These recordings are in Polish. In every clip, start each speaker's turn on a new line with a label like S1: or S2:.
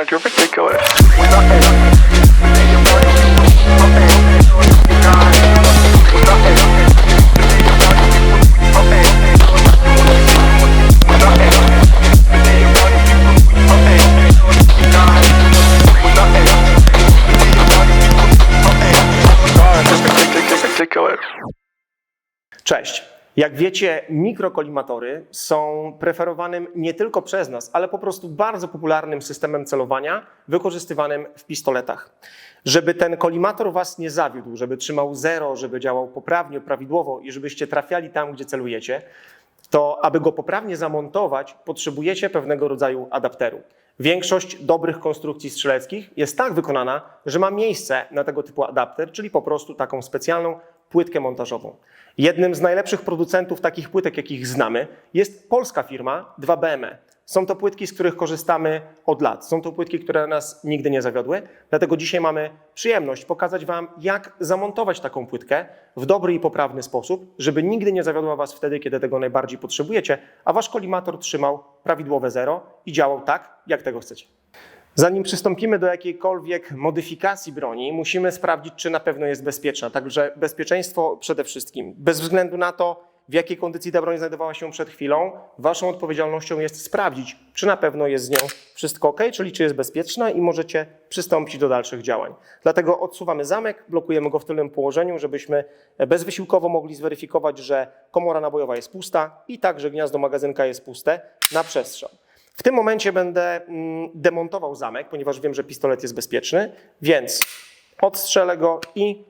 S1: God, you're ridiculous. Ridiculous.
S2: Cześć. Jak wiecie, mikrokolimatory są preferowanym nie tylko przez nas, ale po prostu bardzo popularnym systemem celowania wykorzystywanym w pistoletach. Żeby ten kolimator was nie zawiódł, żeby trzymał zero, żeby działał poprawnie, prawidłowo i żebyście trafiali tam, gdzie celujecie, to aby go poprawnie zamontować, potrzebujecie pewnego rodzaju adapteru. Większość dobrych konstrukcji strzeleckich jest tak wykonana, że ma miejsce na tego typu adapter, czyli po prostu taką specjalną płytkę montażową. Jednym z najlepszych producentów takich płytek, jakich znamy, jest polska firma 2BME. Są to płytki, z których korzystamy od lat. Są to płytki, które nas nigdy nie zawiodły. Dlatego dzisiaj mamy przyjemność pokazać wam, jak zamontować taką płytkę w dobry i poprawny sposób, żeby nigdy nie zawiodła was wtedy, kiedy tego najbardziej potrzebujecie, a wasz kolimator trzymał prawidłowe zero i działał tak, jak tego chcecie. Zanim przystąpimy do jakiejkolwiek modyfikacji broni, musimy sprawdzić, czy na pewno jest bezpieczna. Także bezpieczeństwo przede wszystkim. Bez względu na to, w jakiej kondycji ta broń znajdowała się przed chwilą, waszą odpowiedzialnością jest sprawdzić, czy na pewno jest z nią wszystko ok, czyli czy jest bezpieczna i możecie przystąpić do dalszych działań. Dlatego odsuwamy zamek, blokujemy go w tylnym położeniu, żebyśmy bezwysiłkowo mogli zweryfikować, że komora nabojowa jest pusta i także gniazdo magazynka jest puste na przestrzał. W tym momencie będę demontował zamek, ponieważ wiem, że pistolet jest bezpieczny, więc odstrzelę go i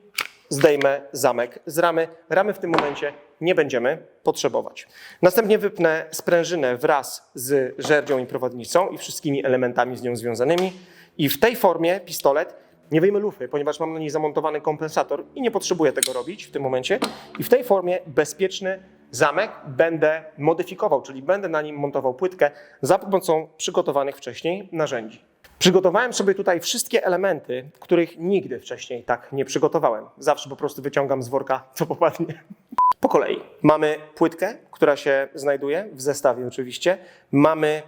S2: zdejmę zamek z ramy. Ramy w tym momencie nie będziemy potrzebować. Następnie wypnę sprężynę wraz z żerdzią i prowadnicą i wszystkimi elementami z nią związanymi. I w tej formie pistolet, nie wyjmę lufy, ponieważ mam na niej zamontowany kompensator i nie potrzebuję tego robić w tym momencie. I w tej formie bezpieczny zamek będę modyfikował, czyli będę na nim montował płytkę za pomocą przygotowanych wcześniej narzędzi. Przygotowałem sobie tutaj wszystkie elementy, których nigdy wcześniej tak nie przygotowałem. Zawsze po prostu wyciągam z worka, co popadnie. Po kolei. Mamy płytkę, która się znajduje w zestawie oczywiście. Mamy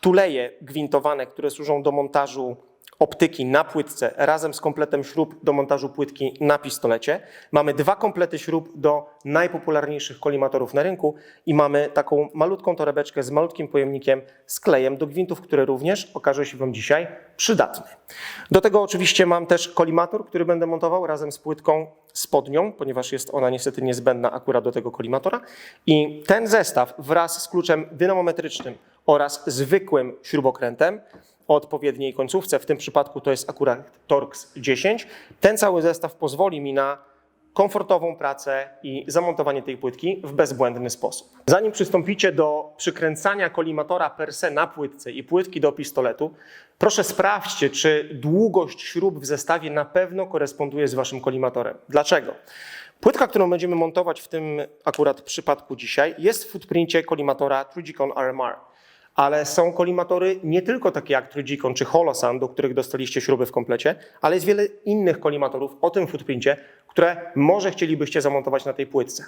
S2: tuleje gwintowane, które służą do montażu optyki na płytce razem z kompletem śrub do montażu płytki na pistolecie. Mamy dwa komplety śrub do najpopularniejszych kolimatorów na rynku i mamy taką malutką torebeczkę z malutkim pojemnikiem z klejem do gwintów, który również okaże się wam dzisiaj przydatny. Do tego oczywiście mam też kolimator, który będę montował razem z płytką spodnią, ponieważ jest ona niestety niezbędna akurat do tego kolimatora. I ten zestaw wraz z kluczem dynamometrycznym oraz zwykłym śrubokrętem o odpowiedniej końcówce, w tym przypadku to jest akurat Torx 10. Ten cały zestaw pozwoli mi na komfortową pracę i zamontowanie tej płytki w bezbłędny sposób. Zanim przystąpicie do przykręcania kolimatora per se na płytce i płytki do pistoletu, proszę sprawdźcie, czy długość śrub w zestawie na pewno koresponduje z waszym kolimatorem. Dlaczego? Płytka, którą będziemy montować w tym akurat przypadku dzisiaj, jest w footprincie kolimatora Trigicon RMR. Ale są kolimatory nie tylko takie jak Trigicon czy Holosun, do których dostaliście śruby w komplecie, ale jest wiele innych kolimatorów o tym footprincie, które może chcielibyście zamontować na tej płytce.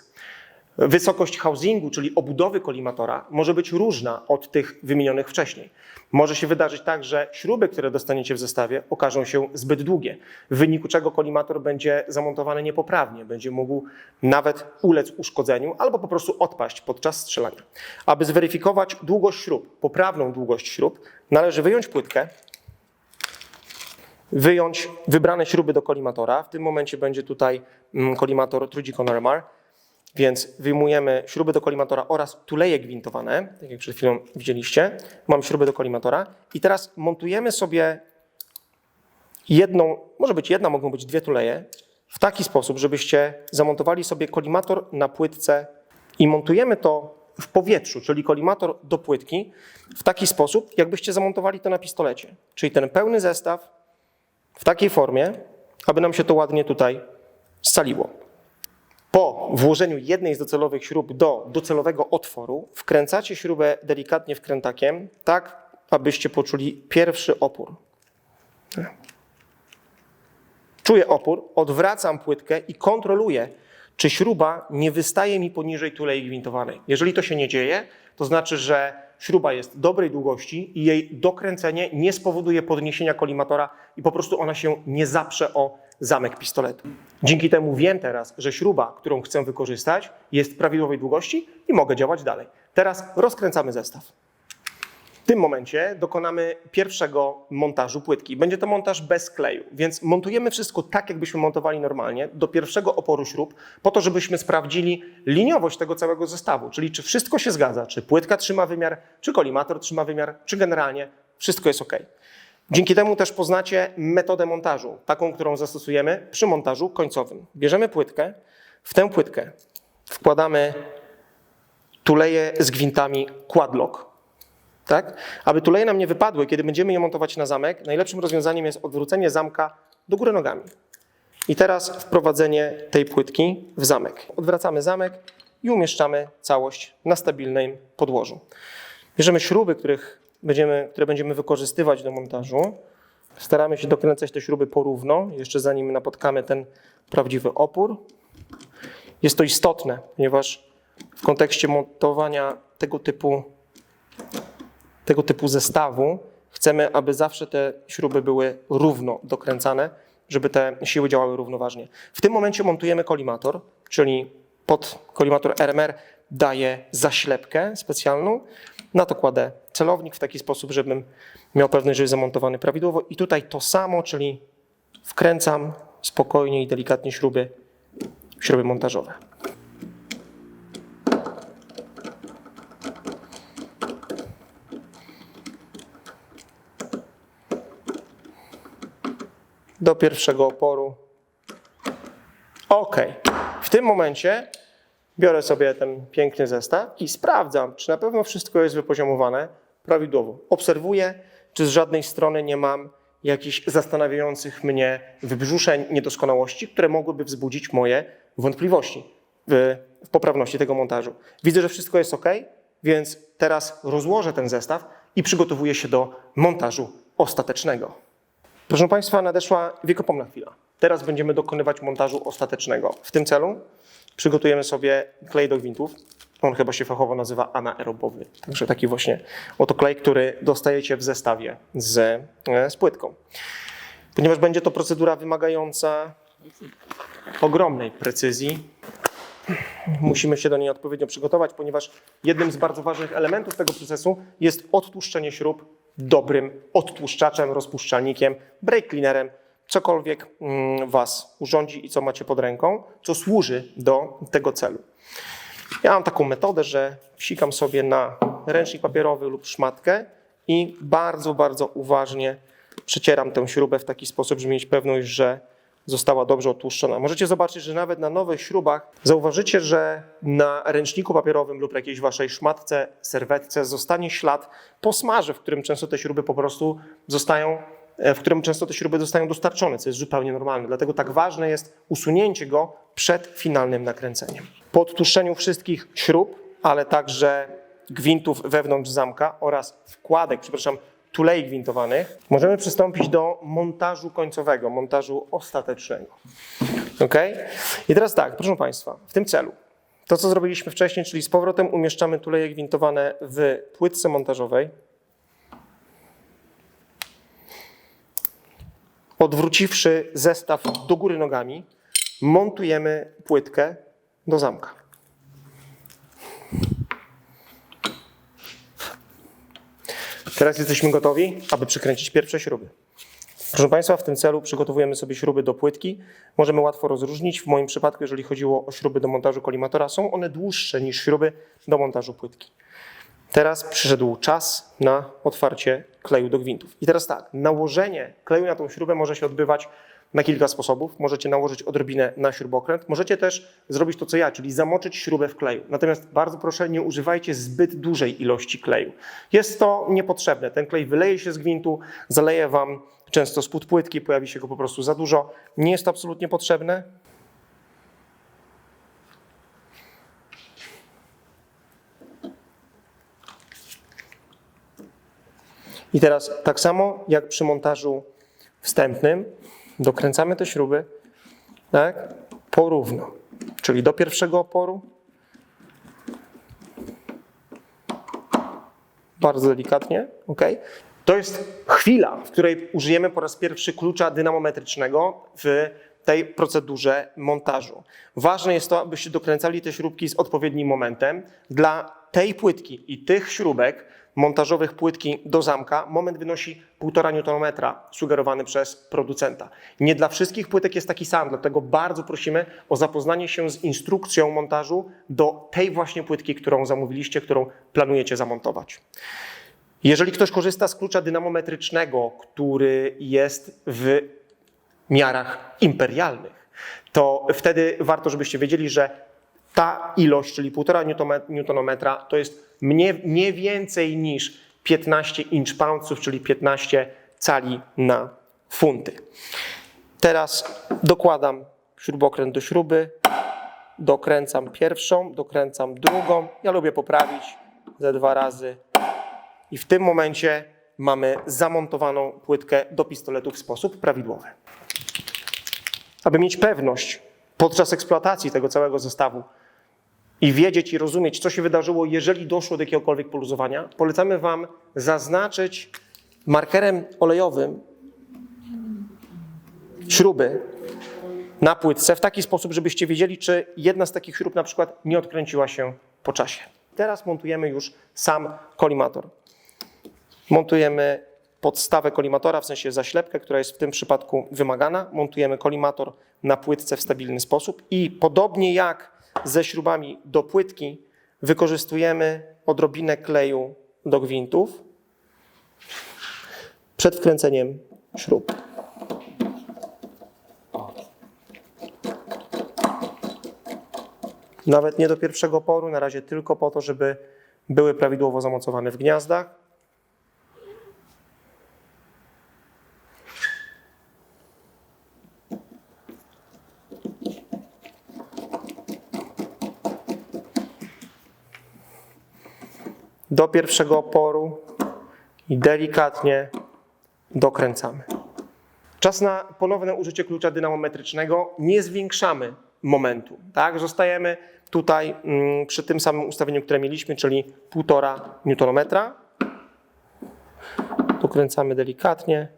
S2: Wysokość housingu, czyli obudowy kolimatora, może być różna od tych wymienionych wcześniej. Może się wydarzyć tak, że śruby, które dostaniecie w zestawie, okażą się zbyt długie, w wyniku czego kolimator będzie zamontowany niepoprawnie, będzie mógł nawet ulec uszkodzeniu albo po prostu odpaść podczas strzelania. Aby zweryfikować długość śrub, poprawną długość śrub, należy wyjąć płytkę, wyjąć wybrane śruby do kolimatora. W tym momencie będzie tutaj kolimator Trigicon RMR. Więc wyjmujemy śruby do kolimatora oraz tuleje gwintowane, tak jak przed chwilą widzieliście. Mamy śruby do kolimatora i teraz montujemy sobie jedną, może być jedna, mogą być dwie tuleje, w taki sposób, żebyście zamontowali sobie kolimator na płytce i montujemy to w powietrzu, czyli kolimator do płytki w taki sposób, jakbyście zamontowali to na pistolecie. Czyli ten pełny zestaw w takiej formie, aby nam się to ładnie tutaj scaliło. Po włożeniu jednej z docelowych śrub do docelowego otworu wkręcacie śrubę delikatnie wkrętakiem, tak abyście poczuli pierwszy opór. Czuję opór, odwracam płytkę i kontroluję, czy śruba nie wystaje mi poniżej tulei gwintowanej. Jeżeli to się nie dzieje, To znaczy, że śruba jest dobrej długości i jej dokręcenie nie spowoduje podniesienia kolimatora i po prostu ona się nie zaprze o zamek pistoletu. Dzięki temu wiem teraz, że śruba, którą chcę wykorzystać, jest prawidłowej długości i mogę działać dalej. Teraz rozkręcamy zestaw. W tym momencie dokonamy pierwszego montażu płytki. Będzie to montaż bez kleju, więc montujemy wszystko tak, jakbyśmy montowali normalnie, do pierwszego oporu śrub, po to, żebyśmy sprawdzili liniowość tego całego zestawu, czyli czy wszystko się zgadza, czy płytka trzyma wymiar, czy kolimator trzyma wymiar, czy generalnie wszystko jest ok. Dzięki temu też poznacie metodę montażu, taką, którą zastosujemy przy montażu końcowym. Bierzemy płytkę, w tę płytkę wkładamy tuleje z gwintami quadlock. Tak? Aby tuleje nam nie wypadły, kiedy będziemy je montować na zamek, najlepszym rozwiązaniem jest odwrócenie zamka do góry nogami. I teraz wprowadzenie tej płytki w zamek. Odwracamy zamek i umieszczamy całość na stabilnym podłożu. Bierzemy śruby, które będziemy wykorzystywać do montażu. Staramy się dokręcać te śruby porówno, jeszcze zanim napotkamy ten prawdziwy opór. Jest to istotne, ponieważ w kontekście montowania tego typu zestawu chcemy, aby zawsze te śruby były równo dokręcane, żeby te siły działały równoważnie. W tym momencie montujemy kolimator, czyli pod kolimator RMR daję zaślepkę specjalną. Na to kładę celownik w taki sposób, żebym miał pewność, że jest zamontowany prawidłowo. I tutaj to samo, czyli wkręcam spokojnie i delikatnie śruby montażowe. Do pierwszego oporu. OK. W tym momencie biorę sobie ten piękny zestaw i sprawdzam, czy na pewno wszystko jest wypoziomowane prawidłowo. Obserwuję, czy z żadnej strony nie mam jakichś zastanawiających mnie wybrzuszeń, niedoskonałości, które mogłyby wzbudzić moje wątpliwości w poprawności tego montażu. Widzę, że wszystko jest OK, więc teraz rozłożę ten zestaw i przygotowuję się do montażu ostatecznego. Proszę Państwa, nadeszła wiekopomna chwila. Teraz będziemy dokonywać montażu ostatecznego. W tym celu przygotujemy sobie klej do gwintów. On chyba się fachowo nazywa anaerobowy. Także taki właśnie oto klej, który dostajecie w zestawie z płytką. Ponieważ będzie to procedura wymagająca ogromnej precyzji, musimy się do niej odpowiednio przygotować, ponieważ jednym z bardzo ważnych elementów tego procesu jest odtłuszczenie śrub dobrym odtłuszczaczem, rozpuszczalnikiem, brake cleanerem, cokolwiek Was urządzi i co macie pod ręką, co służy do tego celu. Ja mam taką metodę, że sikam sobie na ręcznik papierowy lub szmatkę i bardzo, bardzo uważnie przecieram tę śrubę w taki sposób, żeby mieć pewność, że została dobrze odtłuszczona. Możecie zobaczyć, że nawet na nowych śrubach zauważycie, że na ręczniku papierowym lub jakiejś waszej szmatce, serwetce zostanie ślad po smarze, w którym często te śruby zostają dostarczone, co jest zupełnie normalne. Dlatego tak ważne jest usunięcie go przed finalnym nakręceniem. Po odtłuszczeniu wszystkich śrub, ale także gwintów wewnątrz zamka oraz tulei gwintowanych, możemy przystąpić do montażu końcowego, montażu ostatecznego. OK? I teraz tak, proszę Państwa, w tym celu, to co zrobiliśmy wcześniej, czyli z powrotem umieszczamy tuleje gwintowane w płytce montażowej, odwróciwszy zestaw do góry nogami, montujemy płytkę do zamka. Teraz jesteśmy gotowi, aby przykręcić pierwsze śruby. Proszę Państwa, w tym celu przygotowujemy sobie śruby do płytki. Możemy łatwo rozróżnić. W moim przypadku, jeżeli chodziło o śruby do montażu kolimatora, są one dłuższe niż śruby do montażu płytki. Teraz przyszedł czas na otwarcie kleju do gwintów. I teraz tak, nałożenie kleju na tą śrubę może się odbywać na kilka sposobów. Możecie nałożyć odrobinę na śrubokręt. Możecie też zrobić to, co ja, czyli zamoczyć śrubę w kleju. Natomiast bardzo proszę, nie używajcie zbyt dużej ilości kleju. Jest to niepotrzebne. Ten klej wyleje się z gwintu, zaleje Wam często spód płytki, pojawi się go po prostu za dużo. Nie jest to absolutnie potrzebne. I teraz tak samo jak przy montażu wstępnym, dokręcamy te śruby, tak, porówno, czyli do pierwszego oporu bardzo delikatnie, ok. To jest chwila, w której użyjemy po raz pierwszy klucza dynamometrycznego w tej procedurze montażu. Ważne jest to, abyście dokręcali te śrubki z odpowiednim momentem. Dla tej płytki i tych śrubek montażowych płytki do zamka moment wynosi 1,5 Nm sugerowany przez producenta. Nie dla wszystkich płytek jest taki sam, dlatego bardzo prosimy o zapoznanie się z instrukcją montażu do tej właśnie płytki, którą zamówiliście, którą planujecie zamontować. Jeżeli ktoś korzysta z klucza dynamometrycznego, który jest w miarach imperialnych, to wtedy warto, żebyście wiedzieli, że ta ilość, czyli 1,5 Nm, to jest nie więcej niż 15 inch-poundsów, czyli 15 cali na funty. Teraz dokładam śrubokręt do śruby, dokręcam pierwszą, dokręcam drugą. Ja lubię poprawić ze 2 razy. I w tym momencie mamy zamontowaną płytkę do pistoletu w sposób prawidłowy. Aby mieć pewność podczas eksploatacji tego całego zestawu i wiedzieć i rozumieć, co się wydarzyło, jeżeli doszło do jakiegokolwiek poluzowania, polecamy Wam zaznaczyć markerem olejowym śruby na płytce w taki sposób, żebyście wiedzieli, czy jedna z takich śrub na przykład nie odkręciła się po czasie. Teraz montujemy już sam kolimator. Montujemy podstawę kolimatora, w sensie zaślepkę, która jest w tym przypadku wymagana. Montujemy kolimator na płytce w stabilny sposób i podobnie jak ze śrubami do płytki wykorzystujemy odrobinę kleju do gwintów przed wkręceniem śrub. Nawet nie do pierwszego oporu, na razie tylko po to, żeby były prawidłowo zamocowane w gniazdach. Do pierwszego oporu i delikatnie dokręcamy. Czas na ponowne użycie klucza dynamometrycznego. Nie zwiększamy momentu. Tak? Zostajemy tutaj przy tym samym ustawieniu, które mieliśmy, czyli 1,5 Nm. Dokręcamy delikatnie.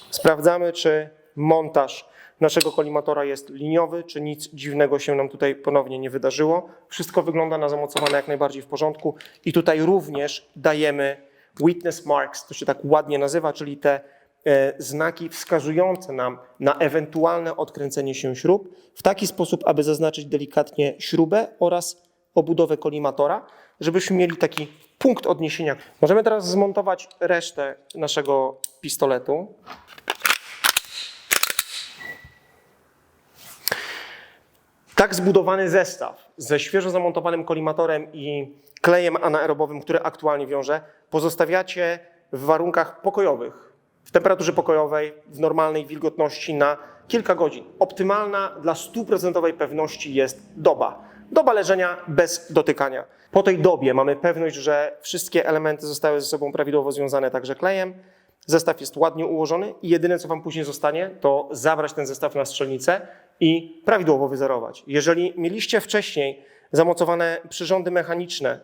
S2: Sprawdzamy, czy montaż naszego kolimatora jest liniowy, czy nic dziwnego się nam tutaj ponownie nie wydarzyło. Wszystko wygląda na zamocowane jak najbardziej w porządku i tutaj również dajemy witness marks, to się tak ładnie nazywa, czyli te znaki wskazujące nam na ewentualne odkręcenie się śrub w taki sposób, aby zaznaczyć delikatnie śrubę oraz obudowę kolimatora, żebyśmy mieli taki punkt odniesienia. Możemy teraz zmontować resztę naszego pistoletu. Tak zbudowany zestaw ze świeżo zamontowanym kolimatorem i klejem anaerobowym, który aktualnie wiąże, pozostawiacie w warunkach pokojowych, w temperaturze pokojowej, w normalnej wilgotności na kilka godzin. Optymalna dla 100% pewności jest doba. Doba leżenia bez dotykania. Po tej dobie mamy pewność, że wszystkie elementy zostały ze sobą prawidłowo związane także klejem. Zestaw jest ładnie ułożony i jedyne, co Wam później zostanie, to zabrać ten zestaw na strzelnicę i prawidłowo wyzerować. Jeżeli mieliście wcześniej zamocowane przyrządy mechaniczne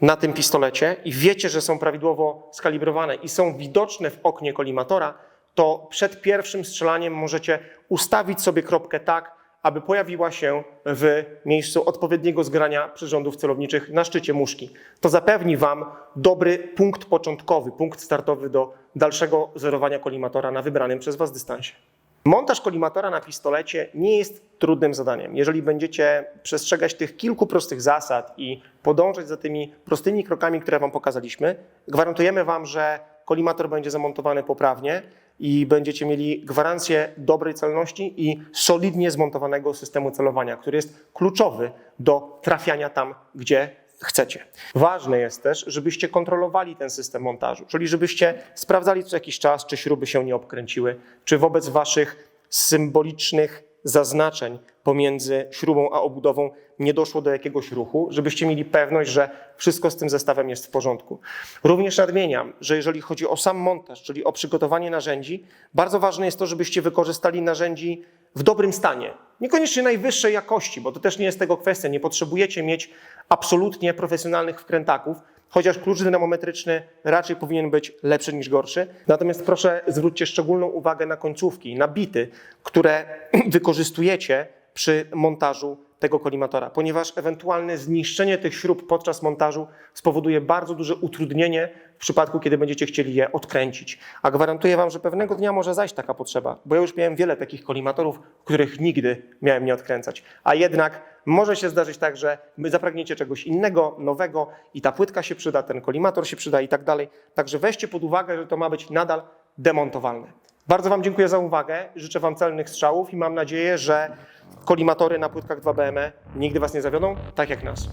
S2: na tym pistolecie i wiecie, że są prawidłowo skalibrowane i są widoczne w oknie kolimatora, to przed pierwszym strzelaniem możecie ustawić sobie kropkę tak, aby pojawiła się w miejscu odpowiedniego zgrania przyrządów celowniczych na szczycie muszki. To zapewni Wam dobry punkt początkowy, punkt startowy do dalszego zerowania kolimatora na wybranym przez Was dystansie. Montaż kolimatora na pistolecie nie jest trudnym zadaniem. Jeżeli będziecie przestrzegać tych kilku prostych zasad i podążać za tymi prostymi krokami, które Wam pokazaliśmy, gwarantujemy Wam, że kolimator będzie zamontowany poprawnie i będziecie mieli gwarancję dobrej celności i solidnie zmontowanego systemu celowania, który jest kluczowy do trafiania tam, gdzie chcecie. Ważne jest też, żebyście kontrolowali ten system montażu, czyli żebyście sprawdzali co jakiś czas, czy śruby się nie obkręciły, czy wobec Waszych symbolicznych zaznaczeń pomiędzy śrubą a obudową nie doszło do jakiegoś ruchu, żebyście mieli pewność, że wszystko z tym zestawem jest w porządku. Również nadmieniam, że jeżeli chodzi o sam montaż, czyli o przygotowanie narzędzi, bardzo ważne jest to, żebyście wykorzystali narzędzi w dobrym stanie. Niekoniecznie najwyższej jakości, bo to też nie jest tego kwestia. Nie potrzebujecie mieć absolutnie profesjonalnych wkrętaków, chociaż klucz dynamometryczny raczej powinien być lepszy niż gorszy. Natomiast proszę zwróćcie szczególną uwagę na końcówki, na bity, które wykorzystujecie przy montażu tego kolimatora, ponieważ ewentualne zniszczenie tych śrub podczas montażu spowoduje bardzo duże utrudnienie w przypadku, kiedy będziecie chcieli je odkręcić. A gwarantuję Wam, że pewnego dnia może zajść taka potrzeba, bo ja już miałem wiele takich kolimatorów, których nigdy miałem nie odkręcać. A jednak może się zdarzyć tak, że zapragniecie czegoś innego, nowego i ta płytka się przyda, ten kolimator się przyda i tak dalej. Także weźcie pod uwagę, że to ma być nadal demontowalne. Bardzo Wam dziękuję za uwagę, życzę Wam celnych strzałów i mam nadzieję, że kolimatory na płytkach 2BME nigdy Was nie zawiodą, tak jak nas.